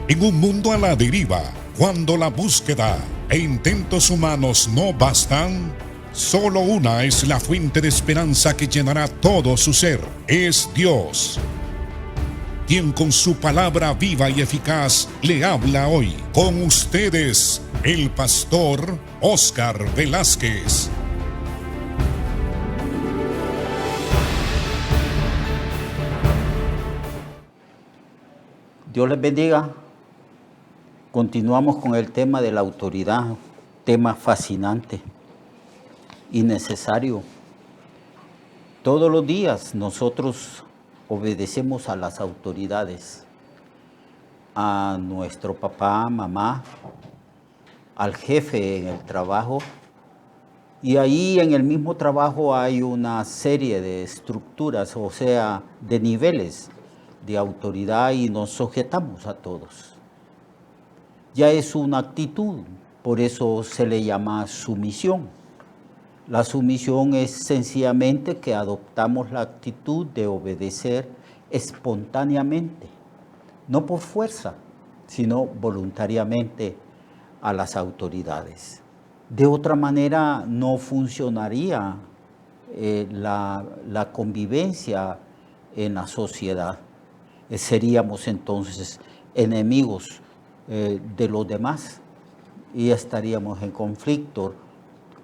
En un mundo a la deriva, cuando la búsqueda e intentos humanos no bastan, solo una es la fuente de esperanza que llenará todo su ser. Es Dios, quien con su palabra viva y eficaz le habla hoy. Con ustedes, el pastor Óscar Velázquez. Dios les bendiga. Continuamos con el tema de la autoridad, tema fascinante y necesario. Todos los días nosotros obedecemos a las autoridades, a nuestro papá, mamá, al jefe en el trabajo, y ahí en el mismo trabajo hay una serie de estructuras, o sea, de niveles de autoridad y nos sujetamos a todos. Ya es una actitud, por eso se le llama sumisión. La sumisión es sencillamente que adoptamos la actitud de obedecer espontáneamente, no por fuerza, sino voluntariamente a las autoridades. De otra manera no funcionaría la convivencia en la sociedad. Seríamos entonces enemigos de los demás y estaríamos en conflicto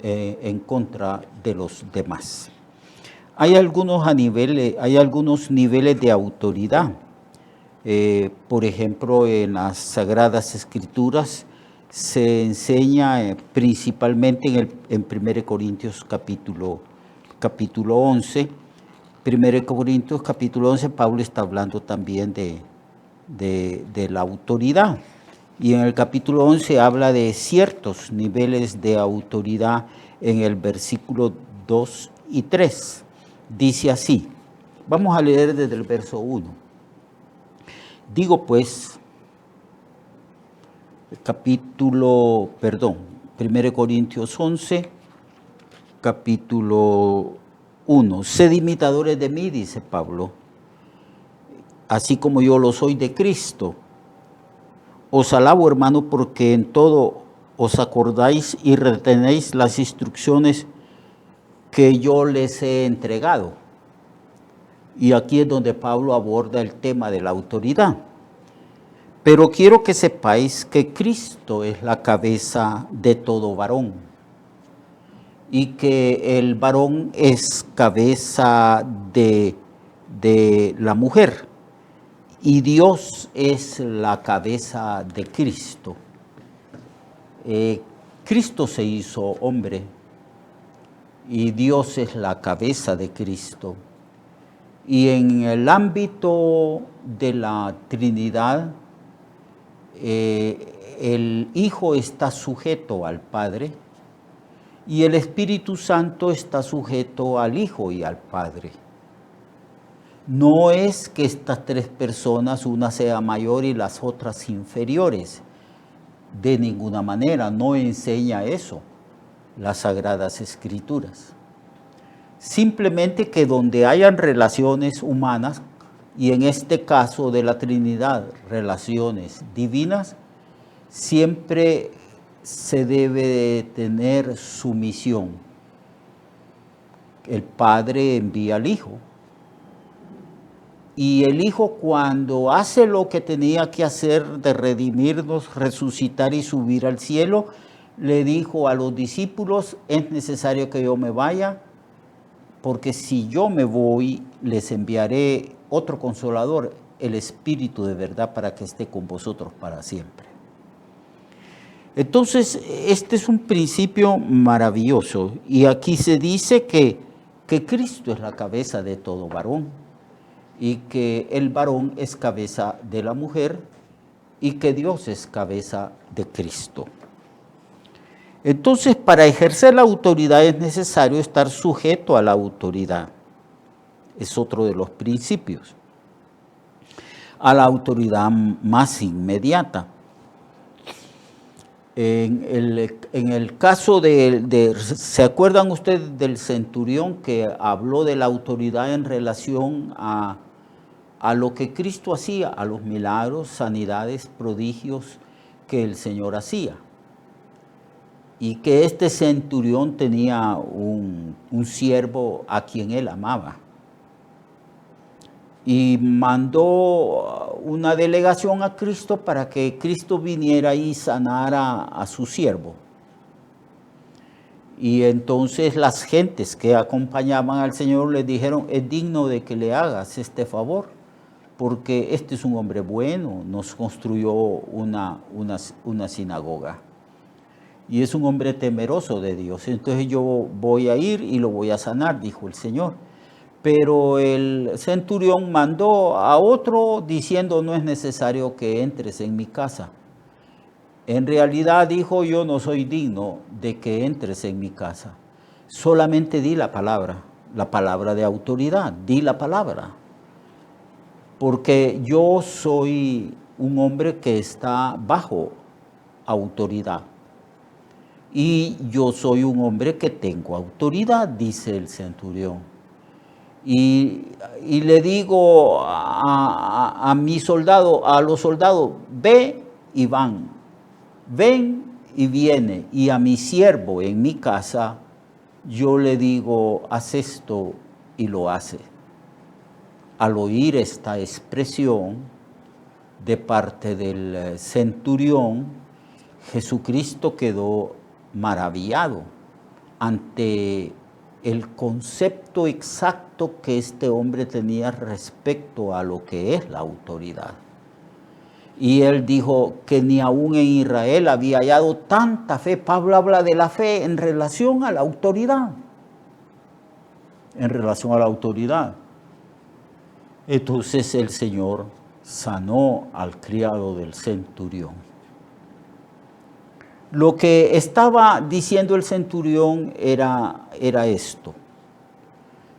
en contra de los demás. Hay algunos niveles de autoridad. Por ejemplo, en las Sagradas Escrituras se enseña principalmente en 1 Corintios capítulo 11. 1 Corintios capítulo 11, Pablo está hablando también de la autoridad. Y en el capítulo 11 habla de ciertos niveles de autoridad en el versículo 2 y 3. Dice así, vamos a leer desde el verso 1. Digo pues, 1 Corintios 11, capítulo 1. Sed imitadores de mí, dice Pablo, así como yo lo soy de Cristo. Os alabo, hermano, porque en todo os acordáis y retenéis las instrucciones que yo les he entregado. Y aquí es donde Pablo aborda el tema de la autoridad. Pero quiero que sepáis que Cristo es la cabeza de todo varón y que el varón es cabeza de la mujer. Y Dios es la cabeza de Cristo. Cristo se hizo hombre y Dios es la cabeza de Cristo. Y en el ámbito de la Trinidad, el Hijo está sujeto al Padre y el Espíritu Santo está sujeto al Hijo y al Padre. No es que estas tres personas, una sea mayor y las otras inferiores. De ninguna manera, no enseña eso las Sagradas Escrituras. Simplemente que donde hayan relaciones humanas, y en este caso de la Trinidad, relaciones divinas, siempre se debe de tener sumisión. El Padre envía al Hijo. Y el Hijo, cuando hace lo que tenía que hacer de redimirnos, resucitar y subir al cielo, le dijo a los discípulos, es necesario que yo me vaya, porque si yo me voy, les enviaré otro consolador, el Espíritu de verdad, para que esté con vosotros para siempre. Entonces, este es un principio maravilloso. Y aquí se dice que Cristo es la cabeza de todo varón, y que el varón es cabeza de la mujer y que Dios es cabeza de Cristo. Entonces, para ejercer la autoridad es necesario estar sujeto a la autoridad. Es otro de los principios. A la autoridad más inmediata. En el caso ¿se acuerdan ustedes del centurión que habló de la autoridad en relación a a lo que Cristo hacía, a los milagros, sanidades, prodigios que el Señor hacía. Y que este centurión tenía un siervo a quien él amaba. Y mandó una delegación a Cristo para que Cristo viniera y sanara a su siervo. Y entonces las gentes que acompañaban al Señor le dijeron, es digno de que le hagas este favor, porque este es un hombre bueno, nos construyó una sinagoga. Y es un hombre temeroso de Dios. Entonces yo voy a ir y lo voy a sanar, dijo el Señor. Pero el centurión mandó a otro diciendo, no es necesario que entres en mi casa. En realidad dijo, yo no soy digno de que entres en mi casa. Solamente di la palabra de autoridad, di la palabra. Porque yo soy un hombre que está bajo autoridad. Y yo soy un hombre que tengo autoridad, dice el centurión. Y le digo a mi soldado, a los soldados, ve y van, ven y viene. Y a mi siervo en mi casa, yo le digo, haz esto y lo hace. Al oír esta expresión de parte del centurión, Jesucristo quedó maravillado ante el concepto exacto que este hombre tenía respecto a lo que es la autoridad. Y él dijo que ni aún en Israel había hallado tanta fe. Pablo habla de la fe en relación a la autoridad. En relación a la autoridad. Entonces el Señor sanó al criado del centurión. Lo que estaba diciendo el centurión era esto.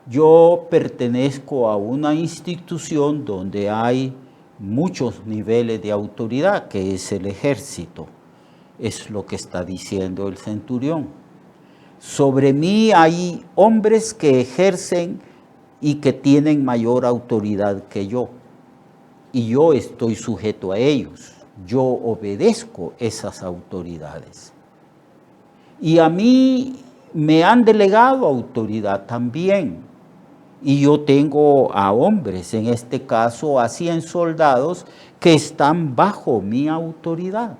Yo pertenezco a una institución donde hay muchos niveles de autoridad, que es el ejército. Es lo que está diciendo el centurión. Sobre mí hay hombres que ejercen y que tienen mayor autoridad que yo. Y yo estoy sujeto a ellos. Yo obedezco esas autoridades. Y a mí me han delegado autoridad también. Y yo tengo a hombres, en este caso a 100 soldados, que están bajo mi autoridad.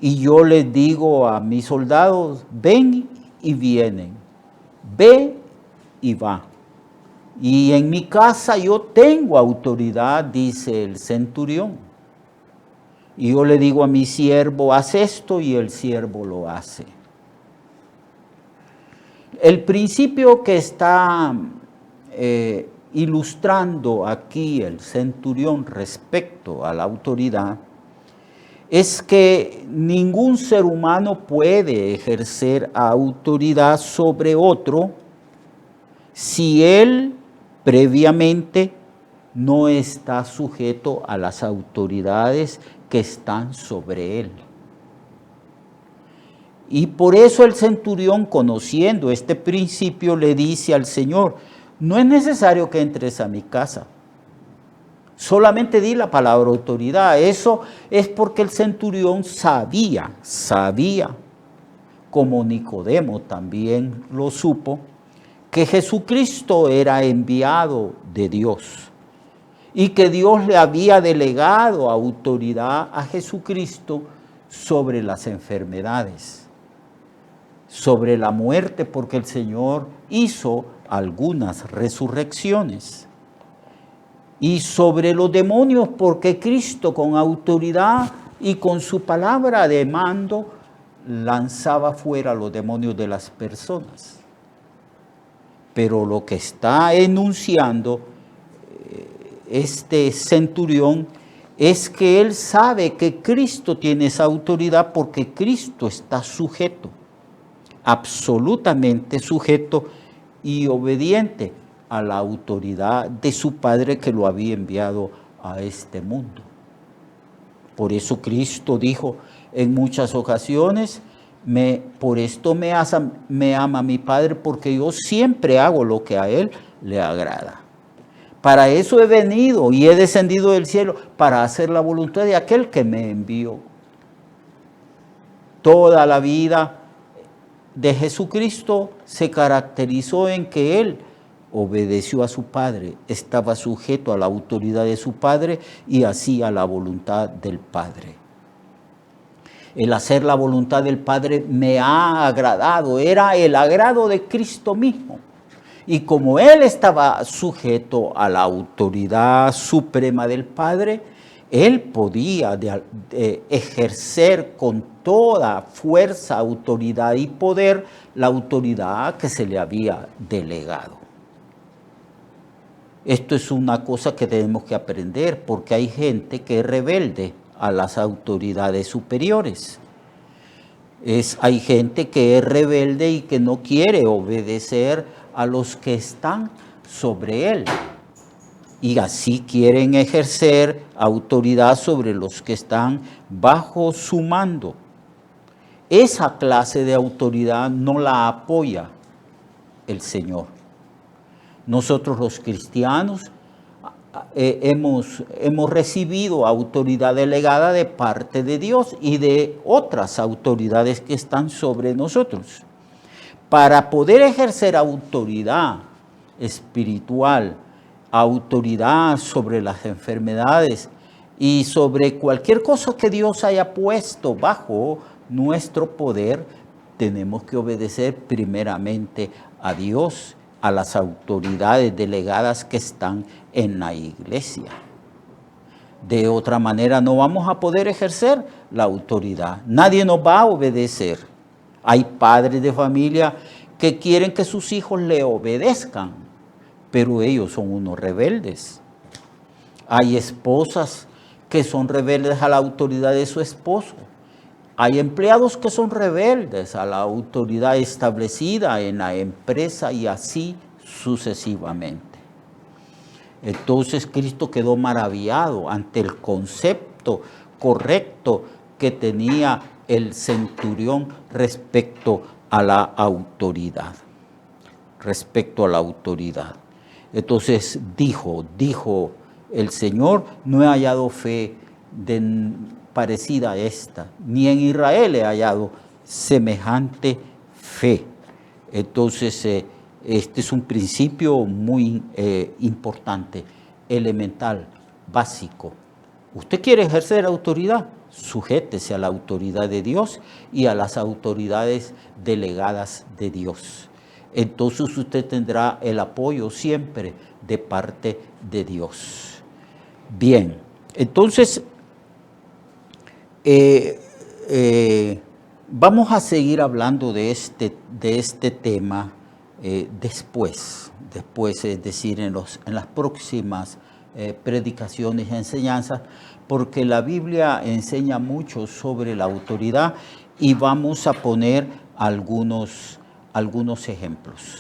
Y yo les digo a mis soldados, ven y vienen, ve y va. Y en mi casa yo tengo autoridad, dice el centurión. Y yo le digo a mi siervo, haz esto, y el siervo lo hace. El principio que está ilustrando aquí el centurión respecto a la autoridad es que ningún ser humano puede ejercer autoridad sobre otro si él previamente no está sujeto a las autoridades que están sobre él. Y por eso el centurión, conociendo este principio, le dice al Señor, no es necesario que entres a mi casa, solamente di la palabra autoridad. Eso es porque el centurión sabía, como Nicodemo también lo supo, que Jesucristo era enviado de Dios y que Dios le había delegado autoridad a Jesucristo sobre las enfermedades, sobre la muerte, porque el Señor hizo algunas resurrecciones, y sobre los demonios, porque Cristo con autoridad y con su palabra de mando lanzaba fuera los demonios de las personas. Pero lo que está enunciando este centurión es que él sabe que Cristo tiene esa autoridad porque Cristo está sujeto, absolutamente sujeto y obediente a la autoridad de su Padre que lo había enviado a este mundo. Por eso Cristo dijo en muchas ocasiones, por esto me ama mi Padre, porque yo siempre hago lo que a Él le agrada. Para eso he venido y he descendido del cielo, para hacer la voluntad de aquel que me envió. Toda la vida de Jesucristo se caracterizó en que Él obedeció a su Padre, estaba sujeto a la autoridad de su Padre y hacía la voluntad del Padre. El hacer la voluntad del Padre me ha agradado, era el agrado de Cristo mismo. Y como Él estaba sujeto a la autoridad suprema del Padre, Él podía ejercer con toda fuerza, autoridad y poder la autoridad que se le había delegado. Esto es una cosa que tenemos que aprender, porque hay gente que es rebelde a las autoridades superiores. Hay gente que es rebelde y que no quiere obedecer a los que están sobre él. Y así quieren ejercer autoridad sobre los que están bajo su mando. Esa clase de autoridad no la apoya el Señor. Nosotros los cristianos hemos recibido autoridad delegada de parte de Dios y de otras autoridades que están sobre nosotros. Para poder ejercer autoridad espiritual, autoridad sobre las enfermedades y sobre cualquier cosa que Dios haya puesto bajo nuestro poder, tenemos que obedecer primeramente a Dios, a las autoridades delegadas que están en la iglesia. De otra manera no vamos a poder ejercer la autoridad. Nadie nos va a obedecer. Hay padres de familia que quieren que sus hijos le obedezcan, pero ellos son unos rebeldes. Hay esposas que son rebeldes a la autoridad de su esposo. Hay empleados que son rebeldes a la autoridad establecida en la empresa y así sucesivamente. Entonces Cristo quedó maravillado ante el concepto correcto que tenía el centurión respecto a la autoridad. Respecto a la autoridad. Entonces dijo el Señor, no he hallado fe parecida a esta, ni en Israel he hallado semejante fe. Entonces, este es un principio muy importante, elemental, básico. ¿Usted quiere ejercer autoridad? Sujétese a la autoridad de Dios y a las autoridades delegadas de Dios. Entonces usted tendrá el apoyo siempre de parte de Dios. Bien, entonces vamos a seguir hablando de este tema después, es decir, en las próximas predicaciones y enseñanzas, porque la Biblia enseña mucho sobre la autoridad y vamos a poner algunos ejemplos.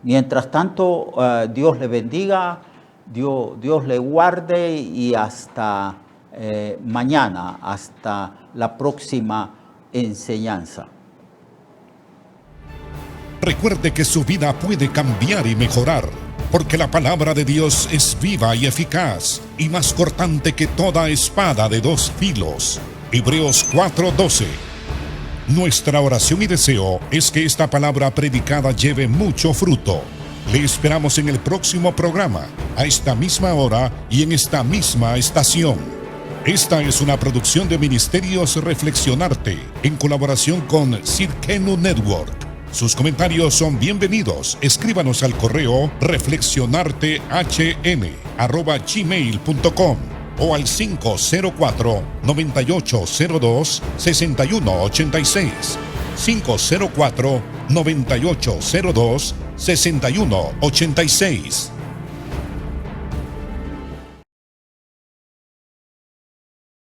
Mientras tanto, Dios le bendiga, Dios le guarde y hasta mañana, hasta la próxima enseñanza. Recuerde que su vida puede cambiar y mejorar, porque la palabra de Dios es viva y eficaz, y más cortante que toda espada de dos filos. Hebreos 4:12. Nuestra oración y deseo es que esta palabra predicada lleve mucho fruto. Le esperamos en el próximo programa, a esta misma hora y en esta misma estación. Esta es una producción de Ministerios Reflexionarte, en colaboración con Cirkenu Network. Sus comentarios son bienvenidos. Escríbanos al correo reflexionartehn@gmail.com o al 504-9802-6186. 504-9802-6186.